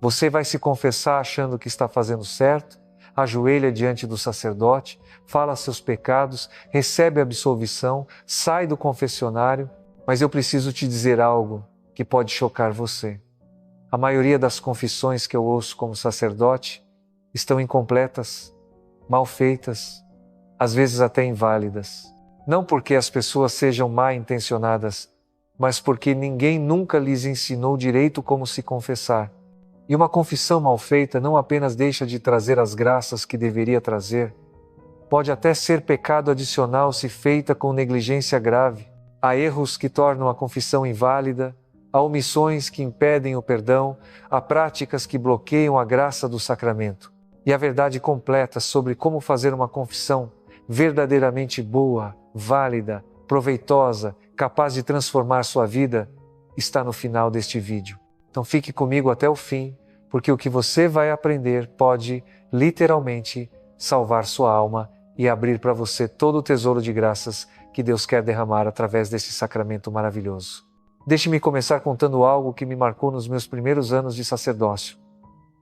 Você vai se confessar achando que está fazendo certo, ajoelha diante do sacerdote, fala seus pecados, recebe a absolvição, sai do confessionário, mas eu preciso te dizer algo que pode chocar você. A maioria das confissões que eu ouço como sacerdote estão incompletas, mal feitas, às vezes até inválidas. Não porque as pessoas sejam mal intencionadas, mas porque ninguém nunca lhes ensinou direito como se confessar. E uma confissão mal feita não apenas deixa de trazer as graças que deveria trazer, pode até ser pecado adicional se feita com negligência grave. Há erros que tornam a confissão inválida, há omissões que impedem o perdão, há práticas que bloqueiam a graça do sacramento. E a verdade completa sobre como fazer uma confissão verdadeiramente boa, válida, proveitosa, capaz de transformar sua vida, está no final deste vídeo. Então fique comigo até o fim, porque o que você vai aprender pode, literalmente, salvar sua alma e abrir para você todo o tesouro de graças que Deus quer derramar através desse sacramento maravilhoso. Deixe-me começar contando algo que me marcou nos meus primeiros anos de sacerdócio.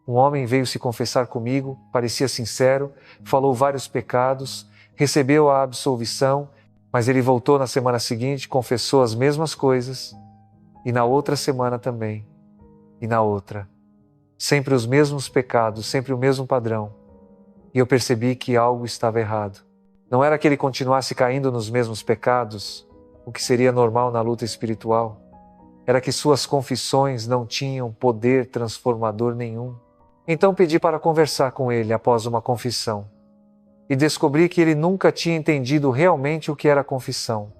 Um homem veio se confessar comigo, parecia sincero, falou vários pecados, recebeu a absolvição, mas ele voltou na semana seguinte, confessou as mesmas coisas, e na outra semana também, e na outra. Sempre os mesmos pecados, sempre o mesmo padrão. E eu percebi que algo estava errado. Não era que ele continuasse caindo nos mesmos pecados, o que seria normal na luta espiritual. Era que suas confissões não tinham poder transformador nenhum. Então pedi para conversar com ele após uma confissão. E descobri que ele nunca tinha entendido realmente o que era confissão.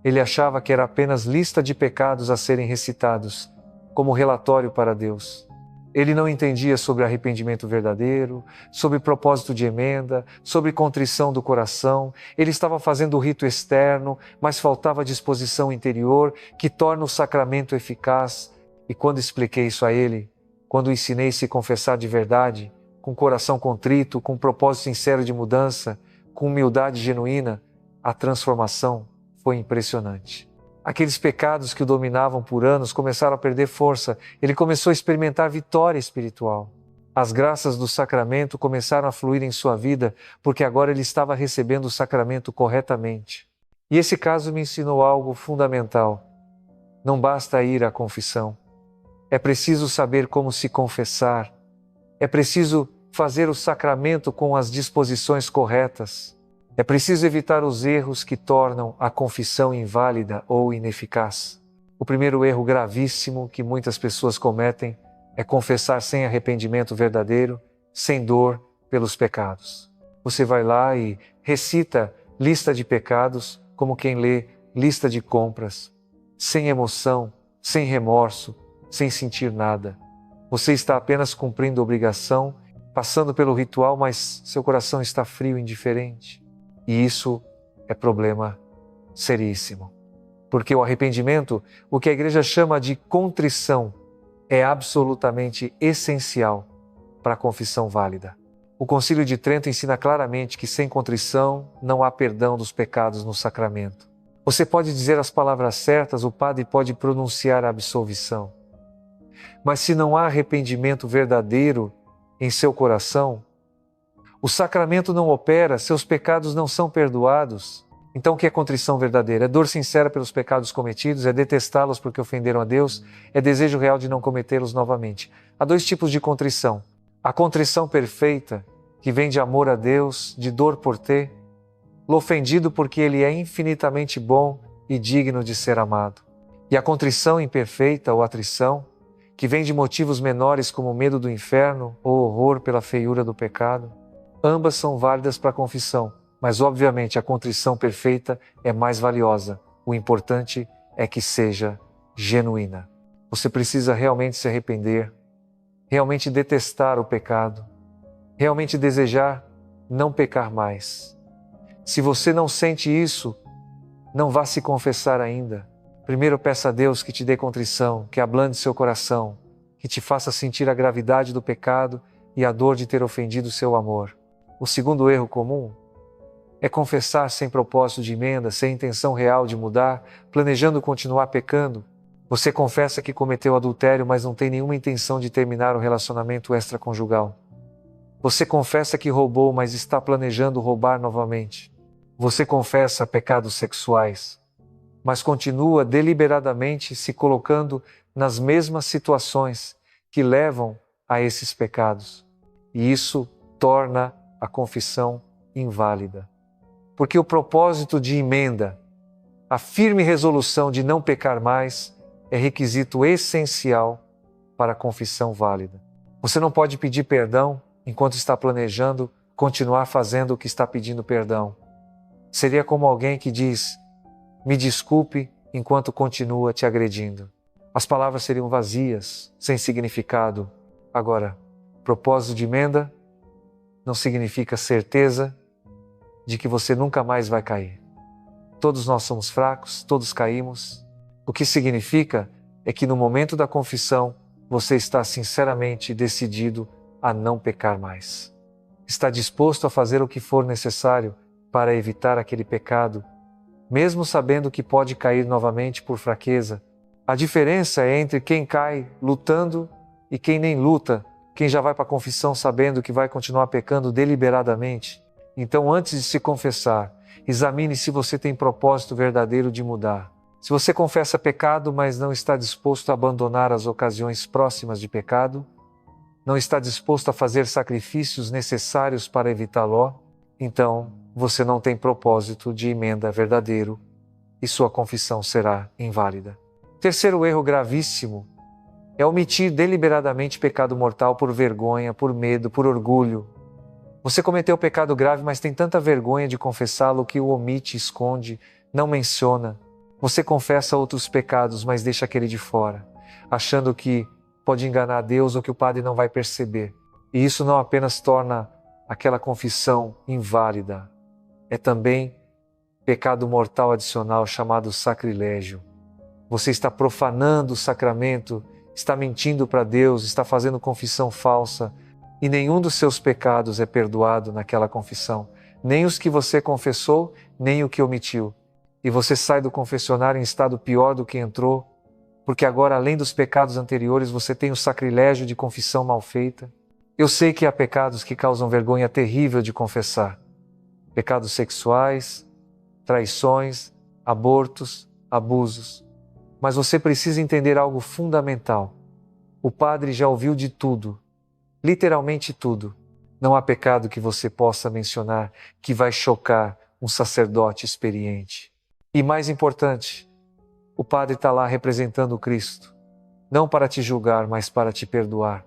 Ele achava que era apenas lista de pecados a serem recitados, como relatório para Deus. Ele não entendia sobre arrependimento verdadeiro, sobre propósito de emenda, sobre contrição do coração. Ele estava fazendo o rito externo, mas faltava disposição interior que torna o sacramento eficaz. E quando expliquei isso a ele, quando ensinei a se confessar de verdade, com coração contrito, com propósito sincero de mudança, com humildade genuína, a transformação foi impressionante. Aqueles pecados que o dominavam por anos começaram a perder força. Ele começou a experimentar vitória espiritual. As graças do sacramento começaram a fluir em sua vida, porque agora ele estava recebendo o sacramento corretamente. E esse caso me ensinou algo fundamental. Não basta ir à confissão. É preciso saber como se confessar. É preciso fazer o sacramento com as disposições corretas. É preciso evitar os erros que tornam a confissão inválida ou ineficaz. O primeiro erro gravíssimo que muitas pessoas cometem é confessar sem arrependimento verdadeiro, sem dor pelos pecados. Você vai lá e recita lista de pecados como quem lê lista de compras, sem emoção, sem remorso, sem sentir nada. Você está apenas cumprindo a obrigação, passando pelo ritual, mas seu coração está frio e indiferente. E isso é problema seríssimo. Porque o arrependimento, o que a igreja chama de contrição, é absolutamente essencial para a confissão válida. O Concílio de Trento ensina claramente que sem contrição não há perdão dos pecados no sacramento. Você pode dizer as palavras certas, o padre pode pronunciar a absolvição. Mas se não há arrependimento verdadeiro em seu coração, o sacramento não opera, seus pecados não são perdoados. Então o que é contrição verdadeira? É dor sincera pelos pecados cometidos, é detestá-los porque ofenderam a Deus, é desejo real de não cometê-los novamente. Há dois tipos de contrição. A contrição perfeita, que vem de amor a Deus, de dor por ter, ofendido porque Ele é infinitamente bom e digno de ser amado. E a contrição imperfeita ou atrição, que vem de motivos menores como o medo do inferno ou horror pela feiura do pecado. Ambas são válidas para a confissão, mas obviamente a contrição perfeita é mais valiosa. O importante é que seja genuína. Você precisa realmente se arrepender, realmente detestar o pecado, realmente desejar não pecar mais. Se você não sente isso, não vá se confessar ainda. Primeiro peça a Deus que te dê contrição, que ablande seu coração, que te faça sentir a gravidade do pecado e a dor de ter ofendido seu amor. O segundo erro comum é confessar sem propósito de emenda, sem intenção real de mudar, planejando continuar pecando. Você confessa que cometeu adultério, mas não tem nenhuma intenção de terminar o relacionamento extraconjugal. Você confessa que roubou, mas está planejando roubar novamente. Você confessa pecados sexuais, mas continua deliberadamente se colocando nas mesmas situações que levam a esses pecados. E isso torna a confissão inválida. Porque o propósito de emenda, a firme resolução de não pecar mais, é requisito essencial para a confissão válida. Você não pode pedir perdão enquanto está planejando continuar fazendo o que está pedindo perdão. Seria como alguém que diz: me desculpe, enquanto continua te agredindo. As palavras seriam vazias, sem significado. Agora, propósito de emenda não significa certeza de que você nunca mais vai cair. Todos nós somos fracos, todos caímos. O que significa é que no momento da confissão, você está sinceramente decidido a não pecar mais. Está disposto a fazer o que for necessário para evitar aquele pecado, mesmo sabendo que pode cair novamente por fraqueza. A diferença é entre quem cai lutando e quem nem luta, quem já vai para a confissão sabendo que vai continuar pecando deliberadamente. Então, antes de se confessar, examine se você tem propósito verdadeiro de mudar. Se você confessa pecado, mas não está disposto a abandonar as ocasiões próximas de pecado, não está disposto a fazer sacrifícios necessários para evitá-lo, então você não tem propósito de emenda verdadeiro e sua confissão será inválida. Terceiro erro gravíssimo é omitir deliberadamente pecado mortal por vergonha, por medo, por orgulho. Você cometeu pecado grave, mas tem tanta vergonha de confessá-lo que o omite, esconde, não menciona. Você confessa outros pecados, mas deixa aquele de fora, achando que pode enganar Deus ou que o padre não vai perceber. E isso não apenas torna aquela confissão inválida, é também pecado mortal adicional chamado sacrilégio. Você está profanando o sacramento, está mentindo para Deus, está fazendo confissão falsa, e nenhum dos seus pecados é perdoado naquela confissão, nem os que você confessou, nem o que omitiu. E você sai do confessionário em estado pior do que entrou, porque agora, além dos pecados anteriores, você tem o sacrilégio de confissão mal feita. Eu sei que há pecados que causam vergonha terrível de confessar. Pecados sexuais, traições, abortos, abusos. Mas você precisa entender algo fundamental. O padre já ouviu de tudo, literalmente tudo. Não há pecado que você possa mencionar que vai chocar um sacerdote experiente. E mais importante, o padre está lá representando o Cristo, não para te julgar, mas para te perdoar,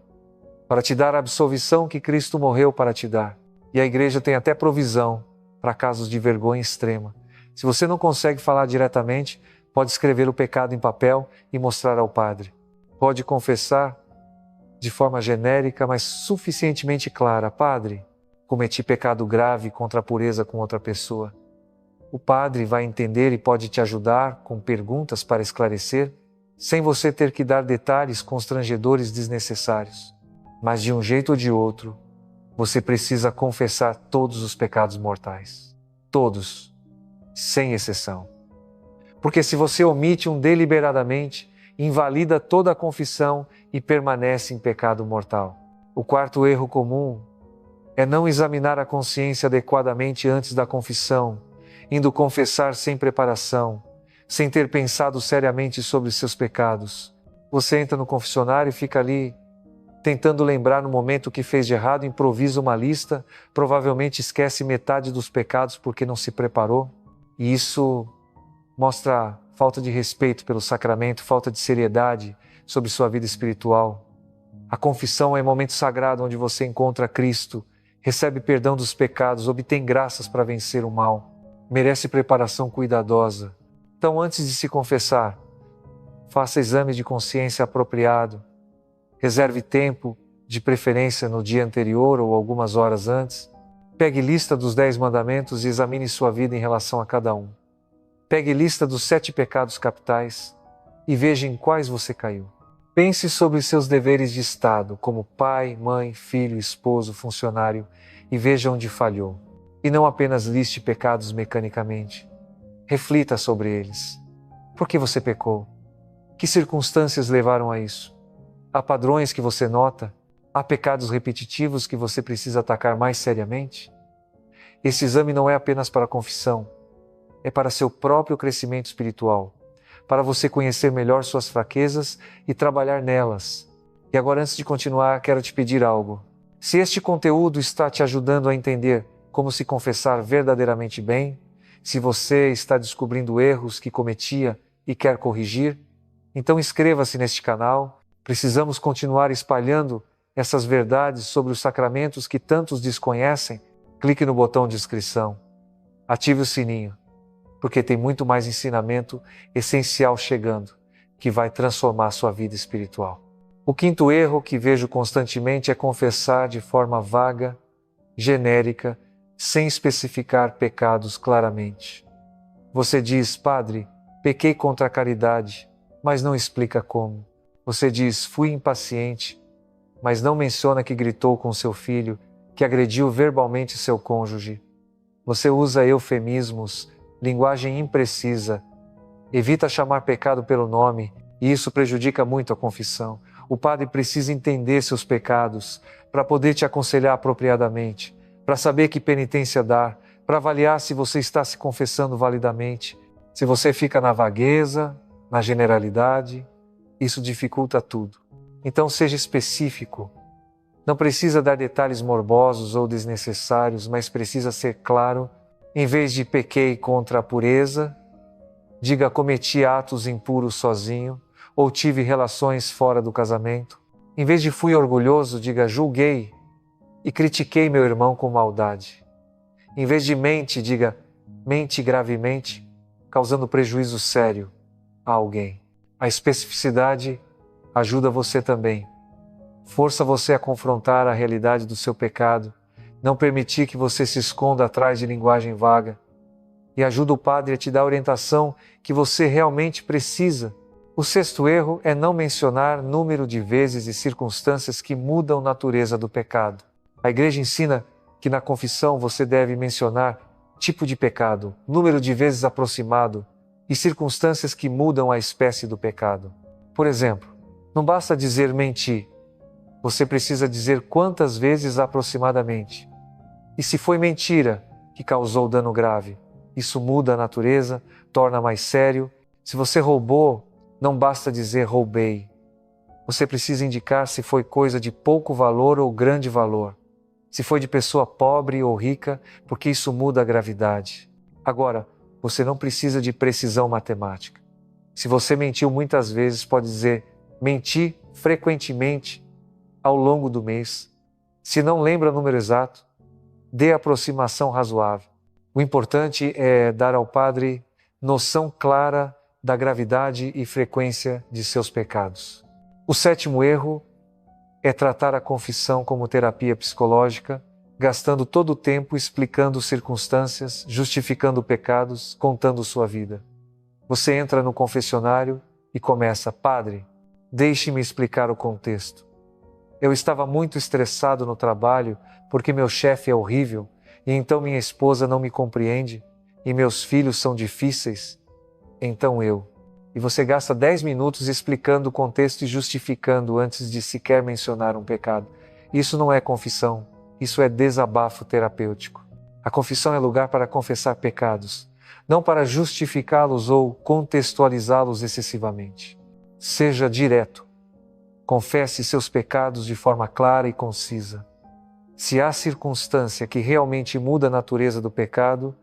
para te dar a absolvição que Cristo morreu para te dar. E a igreja tem até provisão para casos de vergonha extrema. Se você não consegue falar diretamente, pode escrever o pecado em papel e mostrar ao padre. Pode confessar de forma genérica, mas suficientemente clara: padre, cometi pecado grave contra a pureza com outra pessoa. O padre vai entender e pode te ajudar com perguntas para esclarecer, sem você ter que dar detalhes constrangedores desnecessários. Mas de um jeito ou de outro, você precisa confessar todos os pecados mortais. Todos, sem exceção. Porque se você omite um deliberadamente, invalida toda a confissão e permanece em pecado mortal. O quarto erro comum é não examinar a consciência adequadamente antes da confissão, indo confessar sem preparação, sem ter pensado seriamente sobre seus pecados. Você entra no confessionário e fica ali, tentando lembrar no momento o que fez de errado, improvisa uma lista, provavelmente esquece metade dos pecados porque não se preparou. E isso mostra falta de respeito pelo sacramento, falta de seriedade sobre sua vida espiritual. A confissão é um momento sagrado onde você encontra Cristo, recebe perdão dos pecados, obtém graças para vencer o mal. Merece preparação cuidadosa. Então, antes de se confessar, faça exame de consciência apropriado. Reserve tempo, de preferência no dia anterior ou algumas horas antes. Pegue lista dos 10 mandamentos e examine sua vida em relação a cada um. Pegue lista dos 7 pecados capitais e veja em quais você caiu. Pense sobre seus deveres de Estado, como pai, mãe, filho, esposo, funcionário, e veja onde falhou. E não apenas liste pecados mecanicamente. Reflita sobre eles. Por que você pecou? Que circunstâncias levaram a isso? Há padrões que você nota? Há pecados repetitivos que você precisa atacar mais seriamente? Esse exame não é apenas para a confissão, é para seu próprio crescimento espiritual, para você conhecer melhor suas fraquezas e trabalhar nelas. E agora, antes de continuar, quero te pedir algo. Se este conteúdo está te ajudando a entender como se confessar verdadeiramente bem, se você está descobrindo erros que cometia e quer corrigir, então inscreva-se neste canal. Precisamos continuar espalhando essas verdades sobre os sacramentos que tantos desconhecem. Clique no botão de inscrição. Ative o sininho, porque tem muito mais ensinamento essencial chegando, que vai transformar sua vida espiritual. O quinto erro que vejo constantemente é confessar de forma vaga, genérica, sem especificar pecados claramente. Você diz: Padre, pequei contra a caridade, mas não explica como. Você diz: fui impaciente, mas não menciona que gritou com seu filho, que agrediu verbalmente seu cônjuge. Você usa eufemismos, linguagem imprecisa, evita chamar pecado pelo nome, e isso prejudica muito a confissão. O padre precisa entender seus pecados para poder te aconselhar apropriadamente, para saber que penitência dar, para avaliar se você está se confessando validamente. Se você fica na vagueza, na generalidade, isso dificulta tudo. Então seja específico. Não precisa dar detalhes morbosos ou desnecessários, mas precisa ser claro. Em vez de pequei contra a pureza, diga: cometi atos impuros sozinho, ou tive relações fora do casamento. Em vez de fui orgulhoso, diga: julguei e critiquei meu irmão com maldade. Em vez de mente, diga: mente gravemente, causando prejuízo sério a alguém. A especificidade ajuda você também. Força você a confrontar a realidade do seu pecado, não permitir que você se esconda atrás de linguagem vaga, e ajuda o padre a te dar a orientação que você realmente precisa. O sexto erro é não mencionar número de vezes e circunstâncias que mudam a natureza do pecado. A igreja ensina que na confissão você deve mencionar tipo de pecado, número de vezes aproximado e circunstâncias que mudam a espécie do pecado. Por exemplo, não basta dizer menti, você precisa dizer quantas vezes aproximadamente. E se foi mentira que causou dano grave, isso muda a natureza, torna mais sério. Se você roubou, não basta dizer roubei. Você precisa indicar se foi coisa de pouco valor ou grande valor. Se foi de pessoa pobre ou rica, porque isso muda a gravidade. Agora, você não precisa de precisão matemática. Se você mentiu muitas vezes, pode dizer: menti frequentemente ao longo do mês. Se não lembra o número exato, dê aproximação razoável. O importante é dar ao padre noção clara da gravidade e frequência de seus pecados. O sétimo erro é tratar a confissão como terapia psicológica, gastando todo o tempo explicando circunstâncias, justificando pecados, contando sua vida. Você entra no confessionário e começa: Padre, deixe-me explicar o contexto. Eu estava muito estressado no trabalho porque meu chefe é horrível e então minha esposa não me compreende e meus filhos são difíceis. Então eu. E você gasta 10 minutos explicando o contexto e justificando antes de sequer mencionar um pecado. Isso não é confissão, isso é desabafo terapêutico. A confissão é lugar para confessar pecados, não para justificá-los ou contextualizá-los excessivamente. Seja direto. Confesse seus pecados de forma clara e concisa. Se há circunstância que realmente muda a natureza do pecado,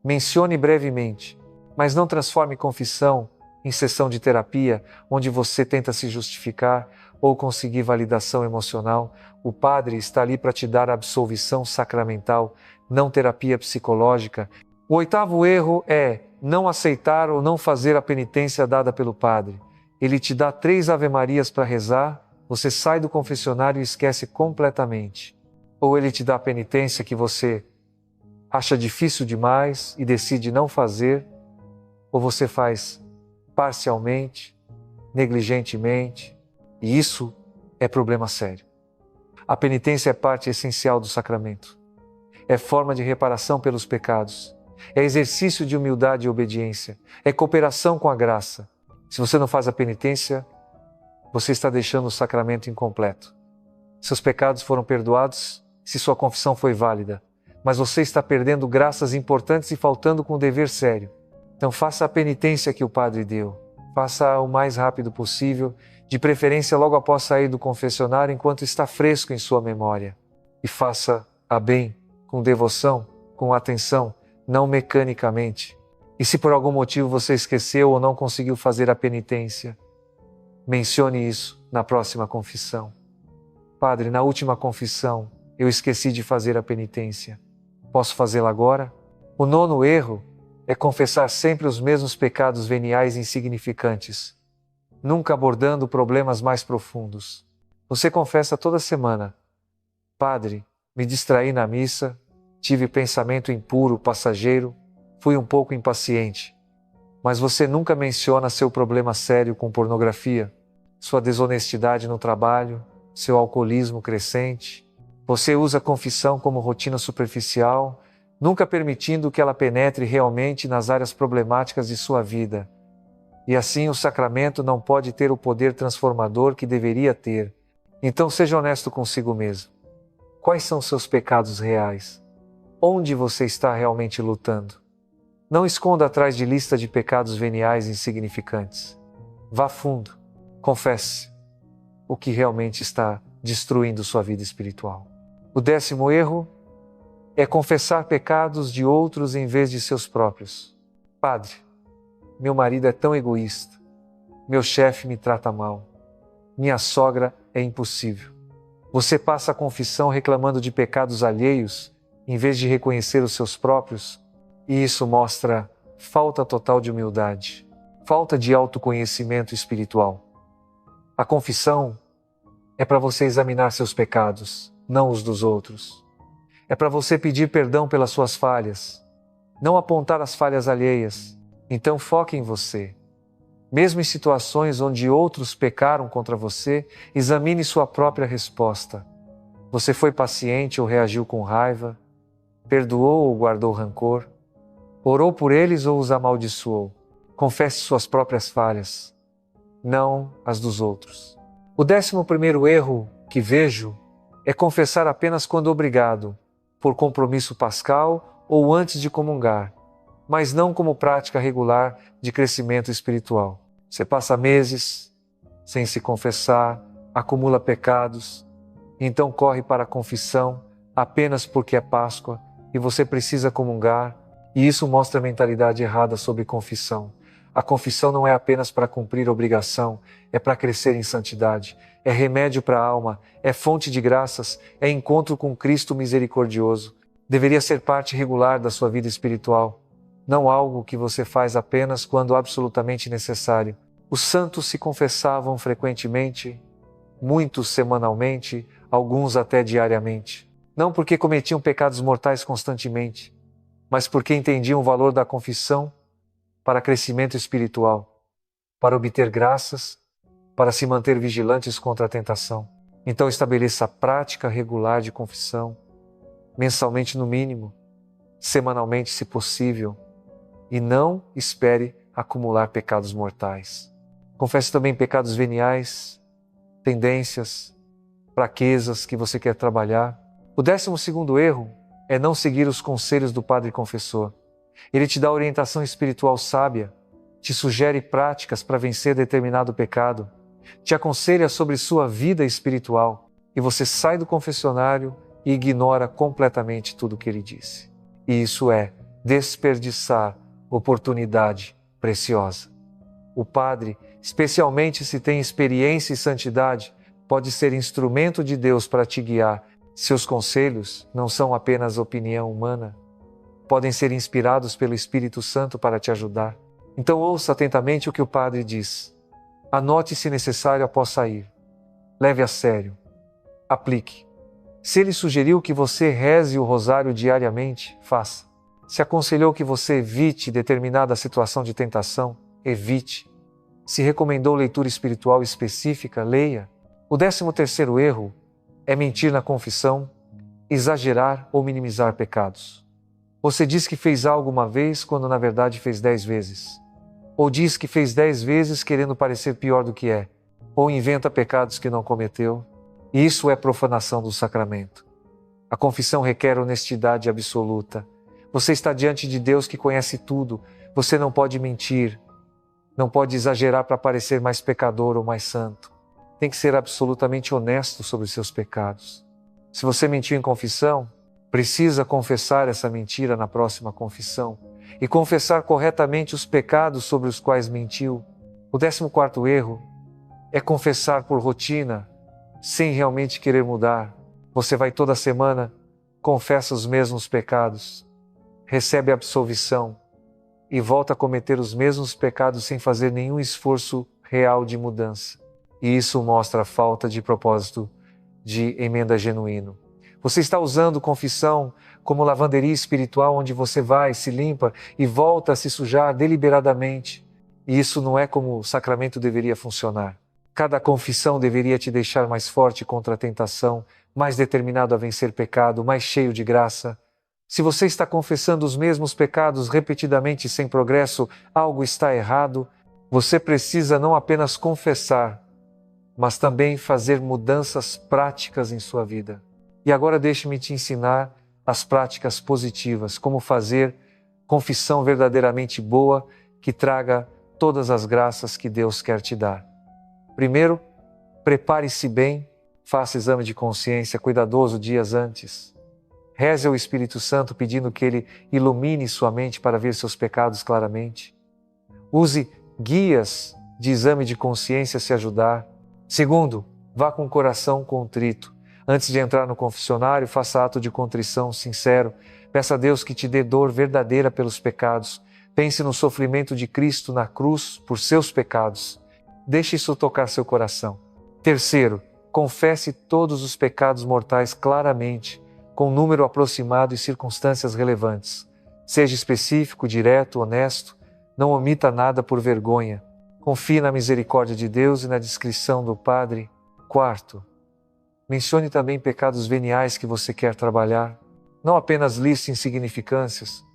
mencione brevemente, mas não transforme confissão em sessão de terapia, onde você tenta se justificar ou conseguir validação emocional. O padre está ali para te dar absolvição sacramental, não terapia psicológica. O oitavo erro é não aceitar ou não fazer a penitência dada pelo padre. Ele te dá 3 ave-marias para rezar, você sai do confessionário e esquece completamente. Ou ele te dá a penitência que você acha difícil demais e decide não fazer, ou você faz parcialmente, negligentemente, e isso é problema sério. A penitência é parte essencial do sacramento. É forma de reparação pelos pecados. É exercício de humildade e obediência. É cooperação com a graça. Se você não faz a penitência, você está deixando o sacramento incompleto. Seus pecados foram perdoados se sua confissão foi válida, mas você está perdendo graças importantes e faltando com o dever sério. Então faça a penitência que o Padre deu. Faça o mais rápido possível, de preferência logo após sair do confessionário enquanto está fresco em sua memória. E faça-a bem, com devoção, com atenção, não mecanicamente. E se por algum motivo você esqueceu ou não conseguiu fazer a penitência, mencione isso na próxima confissão. Padre, na última confissão, eu esqueci de fazer a penitência. Posso fazê-la agora? O 9º erro é confessar sempre os mesmos pecados veniais insignificantes, nunca abordando problemas mais profundos. Você confessa toda semana: Padre, me distraí na missa, tive pensamento impuro, passageiro, fui um pouco impaciente. Mas você nunca menciona seu problema sério com pornografia, sua desonestidade no trabalho, seu alcoolismo crescente. Você usa a confissão como rotina superficial, nunca permitindo que ela penetre realmente nas áreas problemáticas de sua vida. E assim o sacramento não pode ter o poder transformador que deveria ter. Então seja honesto consigo mesmo. Quais são seus pecados reais? Onde você está realmente lutando? Não esconda atrás de lista de pecados veniais insignificantes. Vá fundo, confesse o que realmente está destruindo sua vida espiritual. O 10º erro é confessar pecados de outros em vez de seus próprios. Padre, meu marido é tão egoísta, meu chefe me trata mal, minha sogra é impossível. Você passa a confissão reclamando de pecados alheios em vez de reconhecer os seus próprios, e isso mostra falta total de humildade, falta de autoconhecimento espiritual. A confissão é para você examinar seus pecados, não os dos outros. É para você pedir perdão pelas suas falhas, não apontar as falhas alheias. Então foque em você. Mesmo em situações onde outros pecaram contra você, examine sua própria resposta. Você foi paciente ou reagiu com raiva? Perdoou ou guardou rancor? Orou por eles ou os amaldiçoou? Confesse suas próprias falhas, não as dos outros. O 11º erro que vejo é confessar apenas quando obrigado, por compromisso pascal ou antes de comungar, mas não como prática regular de crescimento espiritual. Você passa meses sem se confessar, acumula pecados, então corre para a confissão apenas porque é Páscoa e você precisa comungar, e isso mostra a mentalidade errada sobre confissão. A confissão não é apenas para cumprir obrigação, é para crescer em santidade, é remédio para a alma, é fonte de graças, é encontro com Cristo misericordioso. Deveria ser parte regular da sua vida espiritual, não algo que você faz apenas quando absolutamente necessário. Os santos se confessavam frequentemente, muitos semanalmente, alguns até diariamente. Não porque cometiam pecados mortais constantemente, mas porque entendiam o valor da confissão para crescimento espiritual, para obter graças, para se manter vigilantes contra a tentação. Então estabeleça a prática regular de confissão, mensalmente no mínimo, semanalmente se possível, e não espere acumular pecados mortais. Confesse também pecados veniais, tendências, fraquezas que você quer trabalhar. O 12º erro é não seguir os conselhos do padre confessor. Ele te dá orientação espiritual sábia, te sugere práticas para vencer determinado pecado, te aconselha sobre sua vida espiritual, e você sai do confessionário e ignora completamente tudo o que ele disse. E isso é desperdiçar oportunidade preciosa. O padre, especialmente se tem experiência e santidade, pode ser instrumento de Deus para te guiar. Seus conselhos não são apenas opinião humana, podem ser inspirados pelo Espírito Santo para te ajudar. Então ouça atentamente o que o padre diz. Anote se necessário após sair. Leve a sério. Aplique. Se ele sugeriu que você reze o rosário diariamente, faça. Se aconselhou que você evite determinada situação de tentação, evite. Se recomendou leitura espiritual específica, leia. O 13º erro é mentir na confissão, exagerar ou minimizar pecados. Você diz que fez algo uma vez quando na verdade fez 10 vezes. ou diz que fez 10 vezes querendo parecer pior do que é, ou inventa pecados que não cometeu. Isso é profanação do sacramento. A confissão requer honestidade absoluta. Você está diante de Deus que conhece tudo. Você não pode mentir, não pode exagerar para parecer mais pecador ou mais santo. Tem que ser absolutamente honesto sobre os seus pecados. Se você mentiu em confissão, precisa confessar essa mentira na próxima confissão e confessar corretamente os pecados sobre os quais mentiu. O 14º erro é confessar por rotina, sem realmente querer mudar. Você vai toda semana, confessa os mesmos pecados, recebe a absolvição e volta a cometer os mesmos pecados sem fazer nenhum esforço real de mudança. E isso mostra a falta de propósito de emenda genuíno. Você está usando confissão como lavanderia espiritual, onde você vai, se limpa e volta a se sujar deliberadamente. E isso não é como o sacramento deveria funcionar. Cada confissão deveria te deixar mais forte contra a tentação, mais determinado a vencer pecado, mais cheio de graça. Se você está confessando os mesmos pecados repetidamente sem progresso, algo está errado. Você precisa não apenas confessar, mas também fazer mudanças práticas em sua vida. E agora deixe-me te ensinar as práticas positivas, como fazer confissão verdadeiramente boa que traga todas as graças que Deus quer te dar. Primeiro, prepare-se bem, faça exame de consciência cuidadoso dias antes. Reze ao Espírito Santo pedindo que Ele ilumine sua mente para ver seus pecados claramente. Use guias de exame de consciência se ajudar. Segundo, vá com o coração contrito. Antes de entrar no confessionário, faça ato de contrição sincero. Peça a Deus que te dê dor verdadeira pelos pecados. Pense no sofrimento de Cristo na cruz por seus pecados. Deixe isso tocar seu coração. Terceiro, confesse todos os pecados mortais claramente, com número aproximado e circunstâncias relevantes. Seja específico, direto, honesto. Não omita nada por vergonha. Confie na misericórdia de Deus e na discrição do Padre. Quarto, mencione também pecados veniais que você quer trabalhar. Não apenas liste insignificâncias,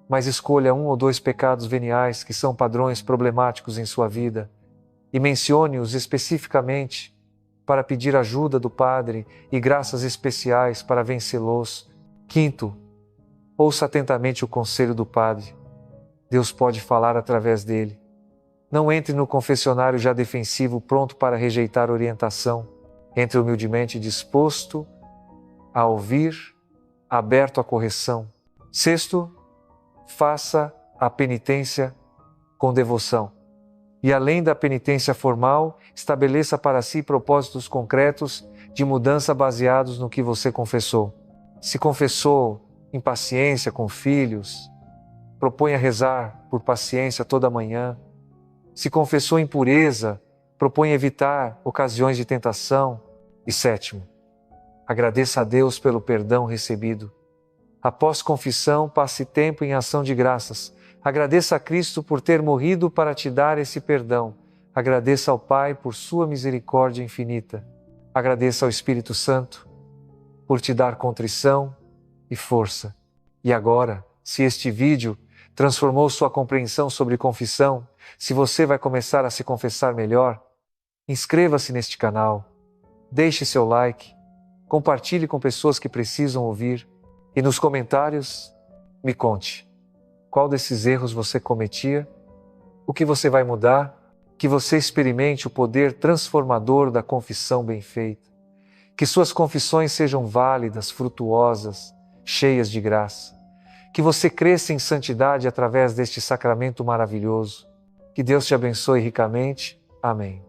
mas escolha 1 ou 2 pecados veniais que são padrões problemáticos em sua vida e mencione-os especificamente para pedir ajuda do Padre e graças especiais para vencê-los. Quinto, ouça atentamente o conselho do Padre. Deus pode falar através dele. Não entre no confessionário já defensivo, pronto para rejeitar orientação. Entre humildemente disposto a ouvir, aberto à correção. Sexto, faça a penitência com devoção. E além da penitência formal, estabeleça para si propósitos concretos de mudança baseados no que você confessou. Se confessou impaciência com filhos, proponha rezar por paciência toda manhã. Se confessou impureza, propõe evitar ocasiões de tentação. E sétimo, agradeça a Deus pelo perdão recebido. Após confissão, passe tempo em ação de graças. Agradeça a Cristo por ter morrido para te dar esse perdão. Agradeça ao Pai por sua misericórdia infinita. Agradeça ao Espírito Santo por te dar contrição e força. E agora, se este vídeo transformou sua compreensão sobre confissão, se você vai começar a se confessar melhor, inscreva-se neste canal, deixe seu like, compartilhe com pessoas que precisam ouvir e nos comentários me conte qual desses erros você cometia, o que você vai mudar, que você experimente o poder transformador da confissão bem feita, que suas confissões sejam válidas, frutuosas, cheias de graça, que você cresça em santidade através deste sacramento maravilhoso. Que Deus te abençoe ricamente. Amém.